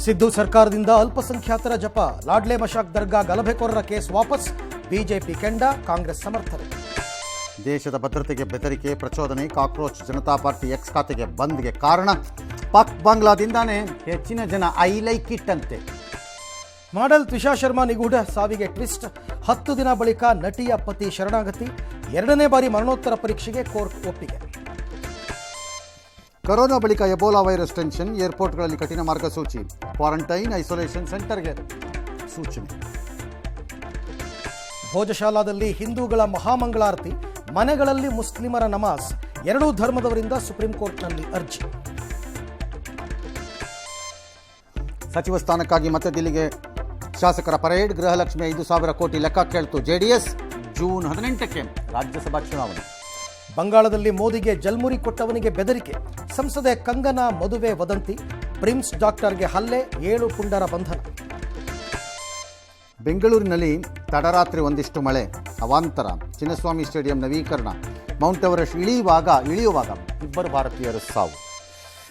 ಸಿದ್ದು ಸರ್ಕಾರದಿಂದ ಅಲ್ಪಸಂಖ್ಯಾತರ ಜಪ, ಲಾಡ್ಲೆ ಮಶಾಕ್ ದರ್ಗಾ ಗಲಭೆಕೋರರ ಕೇಸ್ ವಾಪಸ್, ಬಿಜೆಪಿ ಕೆಂಡ, ಕಾಂಗ್ರೆಸ್ ಸಮರ್ಥನೆ. ದೇಶದ ಭದ್ರತೆಗೆ ಬೆದರಿಕೆ, ಪ್ರಚೋದನೆ, ಕಾಕ್ರೋಚ್ ಜನತಾ ಪಾರ್ಟಿ ಎಕ್ಸ್ ಖಾತೆಗೆ ಬಂದ್ಗೆ ಕಾರಣ ಪಾಕ್ ಬಾಂಗ್ಲಾದಿಂದಾನೇ ಹೆಚ್ಚಿನ ಜನ ಐ ಲೈಕ್ ಇಟ್ ಅಂತೆ. ಮಾಡೆಲ್ ತ್ವಿಷಾ ಶರ್ಮಾ ನಿಗೂಢ ಸಾವಿಗೆ ಟ್ವಿಸ್ಟ್, 10 ದಿನ ಬಳಿಕ ನಟಿಯ ಪತಿ ಶರಣಾಗತಿ, 2ನೇ ಬಾರಿ ಮರಣೋತ್ತರ ಪರೀಕ್ಷೆಗೆ ಕೋರ್ಟ್ ಒಪ್ಪಿಗೆ. ಕೊರೋನಾ ಬಳಿಕ ಎಬೋಲಾ ವೈರಸ್ ಟೆನ್ಷನ್, ಏರ್ಪೋರ್ಟ್ಗಳಲ್ಲಿ ಕಠಿಣ ಮಾರ್ಗಸೂಚಿ, ಕ್ವಾರಂಟೈನ್ ಐಸೋಲೇಷನ್ ಸೆಂಟರ್ಗೆ ಸೂಚನೆ. ಭೋಜಶಾಲಾದಲ್ಲಿ ಹಿಂದೂಗಳ ಮಹಾಮಂಗಳಾರತಿ, ಮನೆಗಳಲ್ಲಿ ಮುಸ್ಲಿಮರ ನಮಾಜ್, ಎರಡೂ ಧರ್ಮದವರಿಂದ ಸುಪ್ರೀಂ ಕೋರ್ಟ್ನಲ್ಲಿ ಅರ್ಜಿ. ಸಚಿವ ಸ್ಥಾನಕ್ಕಾಗಿ ಮತ್ತೆ ದಿಲ್ಲಿಗೆ ಶಾಸಕರ ಪರೇಡ್, ಗೃಹಲಕ್ಷ್ಮಿ 5,000 ಕೋಟಿ ಲೆಕ್ಕ ಕೇಳ್ತು ಜೆಡಿಎಸ್, ಜೂನ್ 18ಕ್ಕೆ ರಾಜ್ಯಸಭಾ ಚುನಾವಣೆ. ಬಂಗಾಳದಲ್ಲಿ ಮೋದಿಗೆ ಜಲ್ಮುರಿ ಕೊಟ್ಟವನಿಗೆ ಬೆದರಿಕೆ, ಸಂಸದೆ ಕಂಗನಾ ಮದುವೆ ವದಂತಿ, ಪ್ರಿಮ್ಸ್ ಡಾಕ್ಟರ್ಗೆ ಹಲ್ಲೆ, 7 ಪುಂಡರ ಬಂಧನ. ಬೆಂಗಳೂರಿನಲ್ಲಿ ತಡರಾತ್ರಿ ಒಂದಿಷ್ಟು ಮಳೆ, ಅವಾಂತರ, ಚಿನ್ನಸ್ವಾಮಿ ಸ್ಟೇಡಿಯಂ ನವೀಕರಣ, ಮೌಂಟ್ ಎವರೆಸ್ಟ್ ಇಳಿಯುವಾಗ 2 ಭಾರತೀಯರು ಸಾವು.